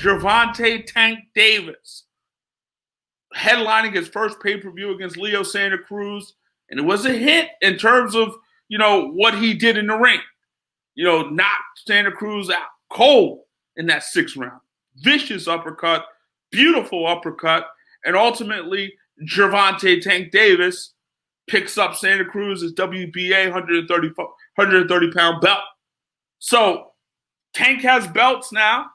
Gervonta Tank Davis, headlining his first pay-per-view against Leo Santa Cruz, and it was a hit in terms of, what he did in the ring. Knocked Santa Cruz out cold in that 6th round. Vicious uppercut, beautiful uppercut, and ultimately Gervonta Tank Davis picks up Santa Cruz's WBA 130-pound belt. So Tank has belts now.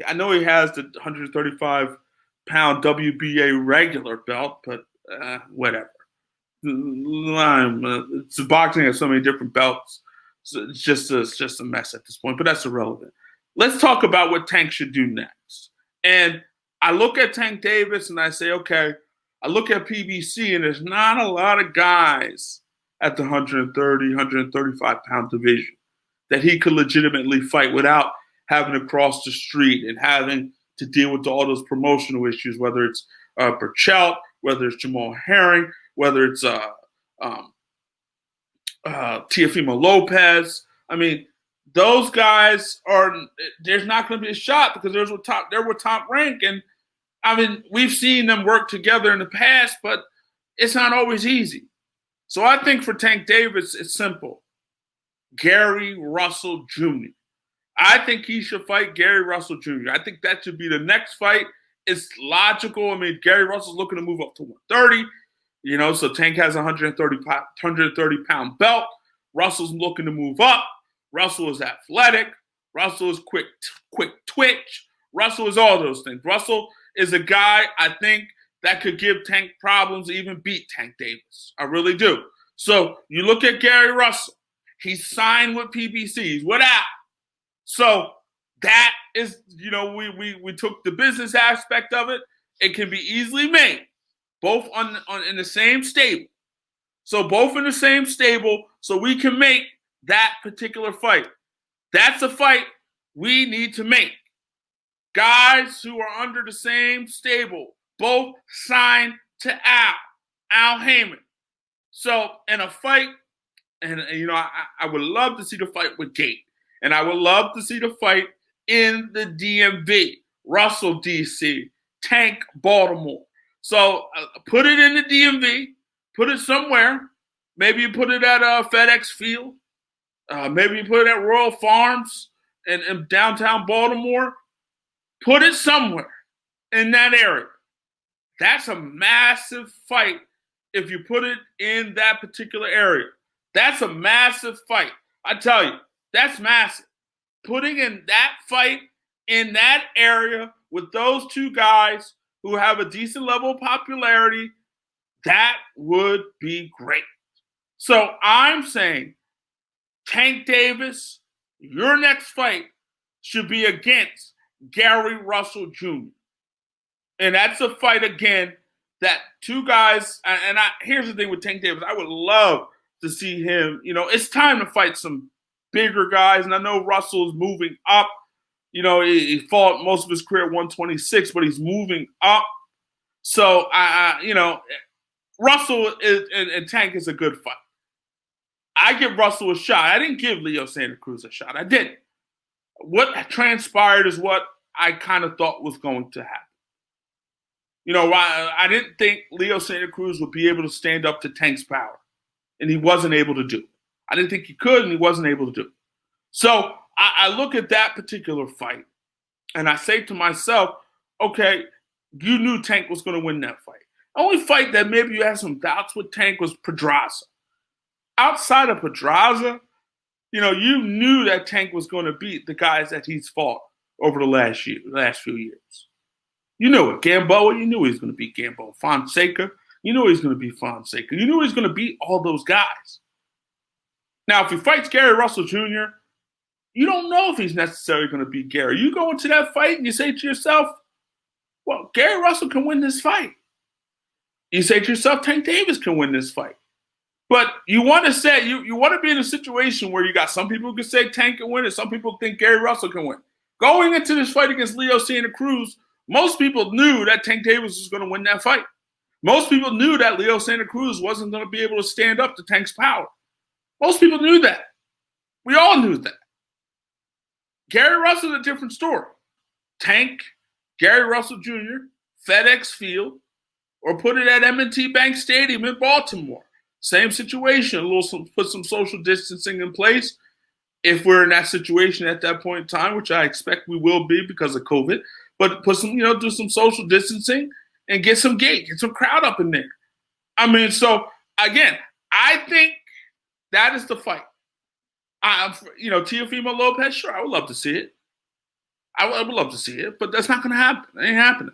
I know he has the 135-pound WBA regular belt, but whatever. It's boxing has so many different belts. So it's just a mess at this point, but that's irrelevant. Let's talk about what Tank should do next. And I look at Tank Davis and I say, okay, I look at PBC and there's not a lot of guys at the 130, 135-pound division that he could legitimately fight without having to cross the street and having to deal with all those promotional issues, whether it's Burchelt, whether it's Jamal Herring, whether it's Teofimo Lopez. I mean, those guys there's not going to be a shot because they're with top rank. And I mean, we've seen them work together in the past, but it's not always easy. So I think for Tank Davis, it's simple. Gary Russell Jr. I think he should fight Gary Russell Jr. I think that should be the next fight. It's logical. I mean, Gary Russell's looking to move up to 130. So Tank has a 130-pound belt. Russell's looking to move up. Russell is athletic. Russell is quick twitch. Russell is all those things. Russell is a guy, I think, that could give Tank problems, even beat Tank Davis. I really do. So you look at Gary Russell. He's signed with PBC. He's without. So that is, we took the business aspect of it. It can be easily made. Both in the same stable. So both in the same stable, so we can make that particular fight. That's a fight we need to make. Guys who are under the same stable, both signed to Al Heyman. So in a fight, and I would love to see the fight with Gate. And I would love to see the fight in the DMV. Russell, DC, Tank, Baltimore. So put it in the DMV, put it somewhere. Maybe you put it at FedEx Field. Maybe you put it at Royal Farms in downtown Baltimore. Put it somewhere in that area. That's a massive fight if you put it in that particular area. That's a massive fight. I tell you, that's massive. Putting in that fight in that area with those two guys who have a decent level of popularity, that would be great. So I'm saying, Tank Davis, your next fight should be against Gary Russell Jr. And that's a fight, again, that two guys, and here's the thing with Tank Davis, I would love to see him, it's time to fight some bigger guys, and I know Russell's moving up. He fought most of his career at 126, but he's moving up. So, Russell and Tank is a good fight. I give Russell a shot. I didn't give Leo Santa Cruz a shot. I didn't. What transpired is what I kind of thought was going to happen. I didn't think Leo Santa Cruz would be able to stand up to Tank's power, and he wasn't able to do it. I didn't think he could, and he wasn't able to do it. So I look at that particular fight, and I say to myself, okay, you knew Tank was going to win that fight. The only fight that maybe you had some doubts with Tank was Pedraza. Outside of Pedraza, you knew that Tank was going to beat the guys that he's fought over the last few years. You knew it. Gamboa, you knew he was going to beat Gamboa. Fonseca, you knew he was going to beat Fonseca. You knew he was going to beat all those guys. Now, if he fights Gary Russell Jr., you don't know if he's necessarily going to beat Gary. You go into that fight and you say to yourself, well, Gary Russell can win this fight. You say to yourself, Tank Davis can win this fight. But you want to say, you want to be in a situation where you got some people who can say Tank can win and some people think Gary Russell can win. Going into this fight against Leo Santa Cruz, most people knew that Tank Davis was going to win that fight. Most people knew that Leo Santa Cruz wasn't going to be able to stand up to Tank's power. Most people knew that. We all knew that. Gary Russell's a different story. Tank, Gary Russell Jr., FedEx Field, or put it at M&T Bank Stadium in Baltimore. Same situation. Put some social distancing in place if we're in that situation at that point in time, which I expect we will be because of COVID. But put some, do some social distancing and get some crowd up in there. I mean, so again, I think that is the fight. Teofimo Lopez, sure, I would love to see it. I would love to see it, but that's not going to happen. It ain't happening.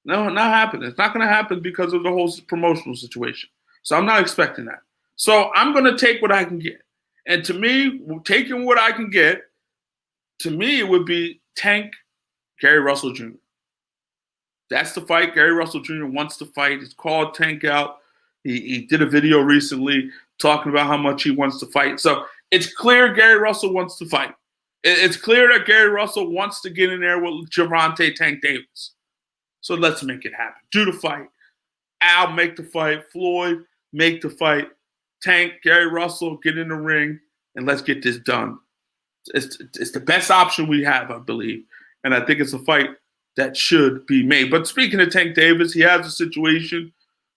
No, not happening. It's not going to happen because of the whole promotional situation. So I'm not expecting that. So I'm going to take what I can get. And to me, taking what I can get, to me, it would be Tank, Gary Russell Jr. That's the fight. Gary Russell Jr. wants to fight. He's called Tank out. He did a video recently talking about how much he wants to fight. So it's clear Gary Russell wants to fight. It's clear that Gary Russell wants to get in there with Gervonta Tank Davis. So let's make it happen. Do the fight. Al, make the fight. Floyd, make the fight. Tank, Gary Russell, get in the ring, and let's get this done. It's the best option we have, I believe. And I think it's a fight that should be made. But speaking of Tank Davis, he has a situation,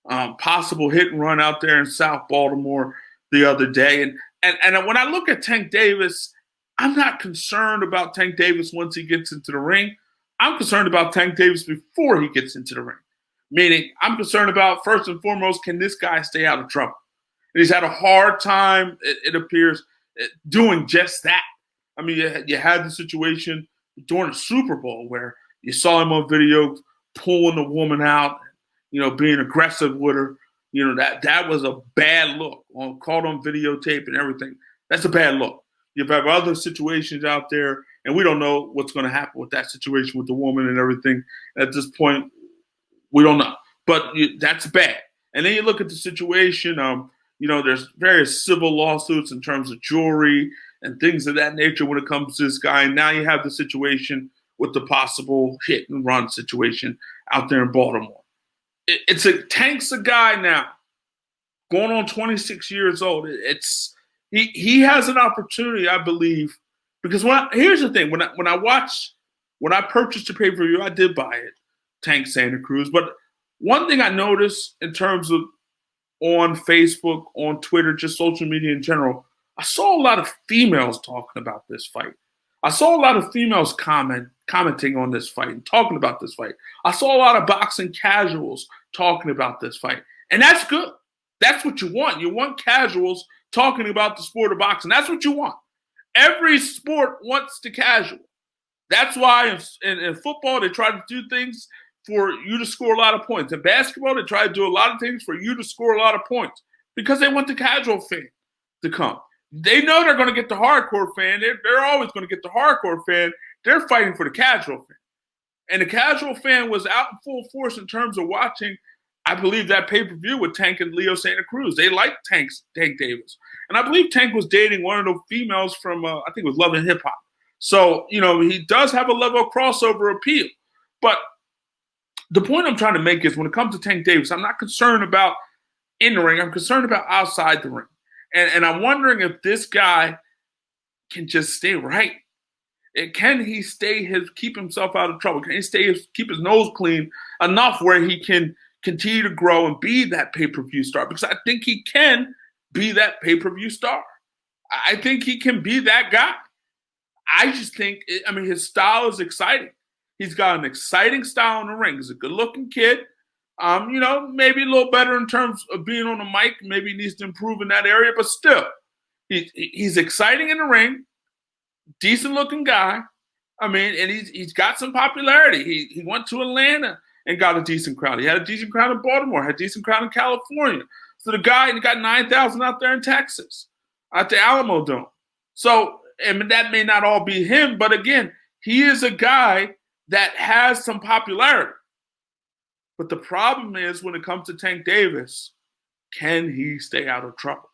possible hit and run out there in South Baltimore the other day. And when I look at Tank Davis, I'm not concerned about Tank Davis once he gets into the ring. I'm concerned about Tank Davis before he gets into the ring. Meaning, I'm concerned about, first and foremost, can this guy stay out of trouble? And he's had a hard time, it appears, doing just that. I mean, you had the situation during the Super Bowl where you saw him on video pulling the woman out, being aggressive with her. That was a bad look, caught on videotape and everything. That's a bad look. You have other situations out there, and we don't know what's going to happen with that situation with the woman and everything. At this point, we don't know. But that's bad. And then you look at the situation, there's various civil lawsuits in terms of jewelry and things of that nature when it comes to this guy. And now you have the situation with the possible hit and run situation out there in Baltimore. Tank's a guy now, going on 26 years old. He has an opportunity, I believe, because here's the thing: when I purchased the pay-per-view, I did buy it, Tank Santa Cruz. But one thing I noticed in terms of on Facebook, on Twitter, just social media in general, I saw a lot of females talking about this fight. I saw a lot of females commenting on this fight and talking about this fight. I saw a lot of boxing casuals talking about this fight. And that's good. That's what you want. You want casuals talking about the sport of boxing. That's what you want. Every sport wants the casual. That's why in football, they try to do things for you to score a lot of points. In basketball, they try to do a lot of things for you to score a lot of points because they want the casual fan to come. They know they're going to get the hardcore fan. They're always going to get the hardcore fan. They're fighting for the casual fan. And the casual fan was out in full force in terms of watching, I believe, that pay-per-view with Tank and Leo Santa Cruz. They liked Tank Davis. And I believe Tank was dating one of the females from, I think it was Love and Hip Hop. So, he does have a level of crossover appeal. But the point I'm trying to make is when it comes to Tank Davis, I'm not concerned about in the ring. I'm concerned about outside the ring. And I'm wondering if this guy can just stay right. Can he keep himself out of trouble? Can he keep his nose clean enough where he can continue to grow and be that pay-per-view star? Because I think he can be that pay-per-view star. I think he can be that guy. I just think, his style is exciting. He's got an exciting style in the ring. He's a good-looking kid. Maybe a little better in terms of being on the mic. Maybe he needs to improve in that area, but still, he's exciting in the ring. Decent-looking guy. And he's got some popularity. He went to Atlanta and got a decent crowd. He had a decent crowd in Baltimore, had a decent crowd in California. So the guy got 9,000 out there in Texas, at the Alamo Dome. So, that may not all be him, but again, he is a guy that has some popularity. But the problem is when it comes to Tank Davis, can he stay out of trouble?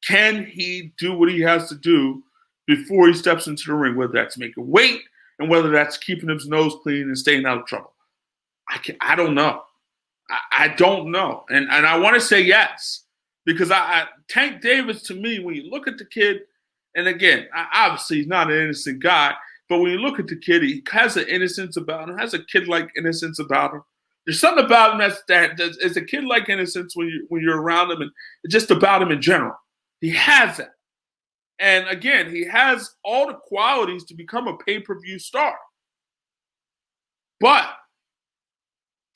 Can he do what he has to do before he steps into the ring, whether that's making weight and whether that's keeping his nose clean and staying out of trouble? I don't know. I don't know. And I want to say yes, because Tank Davis, to me, when you look at the kid, and again, obviously he's not an innocent guy, But when you look at the kid, he has an innocence about him, has a kid-like innocence about him. There's something about him that's a kid-like innocence when you're around him, and just about him in general. He has that. And again, he has all the qualities to become a pay-per-view star. But,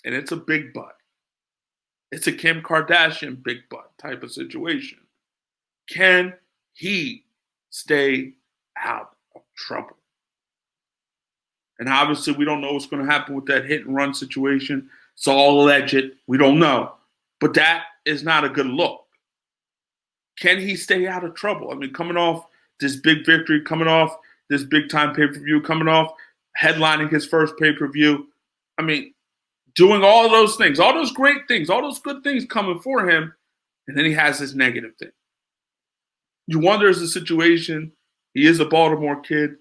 and it's a big but, it's a Kim Kardashian big but type of situation. Can he stay out of trouble? And obviously, we don't know what's going to happen with that hit and run situation. It's all alleged. We don't know. But that is not a good look. Can he stay out of trouble? I mean, coming off this big victory, coming off this big time pay-per-view, coming off headlining his first pay-per-view. I mean, doing all those things, all those great things, all those good things coming for him. And then he has this negative thing. You wonder, is the situation, he is a Baltimore kid.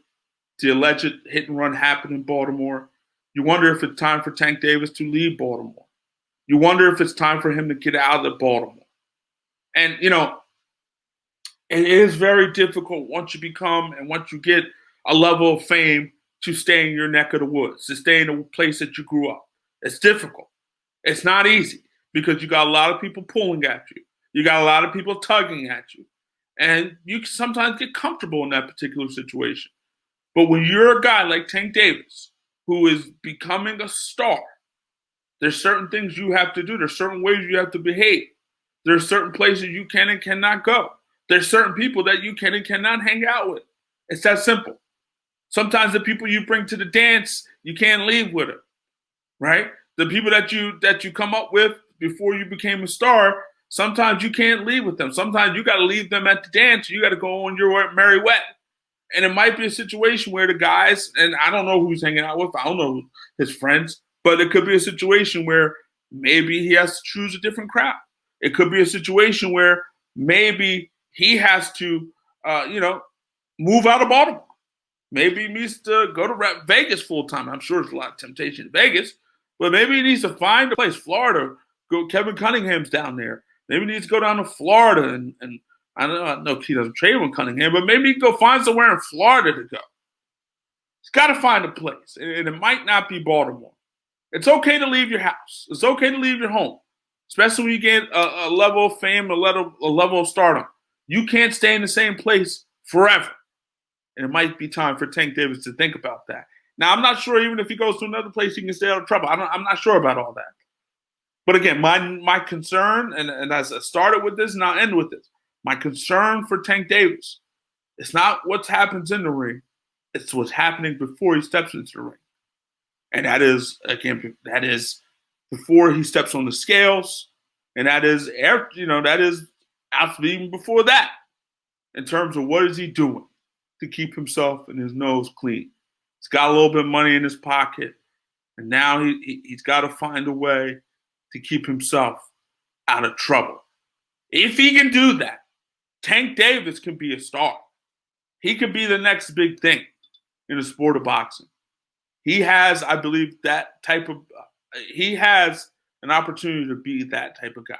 The alleged hit and run happened in Baltimore. You wonder if it's time for Tank Davis to leave Baltimore. You wonder if it's time for him to get out of Baltimore. And, you know, it is very difficult once you get a level of fame to stay in your neck of the woods, to stay in the place that you grew up. It's difficult. It's not easy because you got a lot of people pulling at you. You got a lot of people tugging at you. And you can sometimes get comfortable in that particular situation. But when you're a guy like Tank Davis, who is becoming a star, there's certain things you have to do. There's certain ways you have to behave. There's certain places you can and cannot go. There's certain people that you can and cannot hang out with. It's that simple. Sometimes the people you bring to the dance, you can't leave with them, right? The people that you come up with before you became a star, sometimes you can't leave with them. Sometimes you got to leave them at the dance. You got to go on your merry way. And it might be a situation where the guys, and I don't know who he's hanging out with, I don't know his friends, but it could be a situation where maybe he has to choose a different crowd. It could be a situation where maybe he has to, move out of Baltimore. Maybe he needs to go to Vegas full time. I'm sure there's a lot of temptation in Vegas, but maybe he needs to find a place, Florida. Go, Kevin Cunningham's down there. Maybe he needs to go down to Florida and I know he doesn't trade with Cunningham, but maybe he can go find somewhere in Florida to go. He's got to find a place, and it might not be Baltimore. It's okay to leave your house. It's okay to leave your home, especially when you get a level of fame, a level of stardom. You can't stay in the same place forever, and it might be time for Tank Davis to think about that. Now, I'm not sure even if he goes to another place, he can stay out of trouble. I'm not sure about all that. But again, my concern, and as I started with this, and I'll end with this, my concern for Tank Davis, it's not what happens in the ring, it's what's happening before he steps into the ring. And that is before he steps on the scales, and that is even before that, in terms of what is he doing to keep himself and his nose clean. He's got a little bit of money in his pocket, and now he's got to find a way to keep himself out of trouble. If he can do that, Tank Davis can be a star. He could be the next big thing in the sport of boxing. He has, I believe, he has an opportunity to be that type of guy.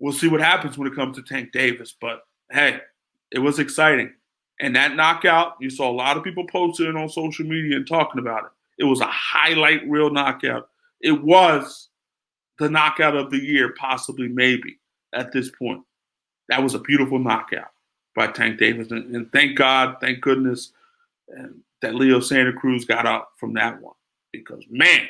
We'll see what happens when it comes to Tank Davis, but hey, it was exciting. And that knockout, you saw a lot of people posting it on social media and talking about it. It was a highlight reel knockout. It was the knockout of the year, possibly, maybe, at this point. That was a beautiful knockout by Tank Davis. And thank God, thank goodness, that Leo Santa Cruz got out from that one. Because, man,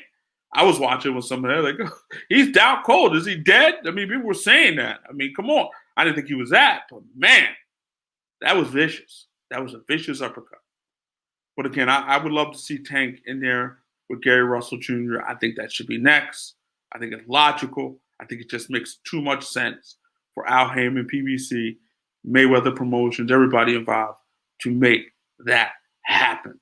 I was watching with somebody like, oh, he's down cold. Is he dead? I mean, people were saying that. I mean, come on. I didn't think he was that. But, man, that was vicious. That was a vicious uppercut. But, again, I would love to see Tank in there with Gary Russell Jr. I think that should be next. I think it's logical. I think it just makes too much sense for Al Heyman, PBC, Mayweather Promotions, everybody involved to make that happen.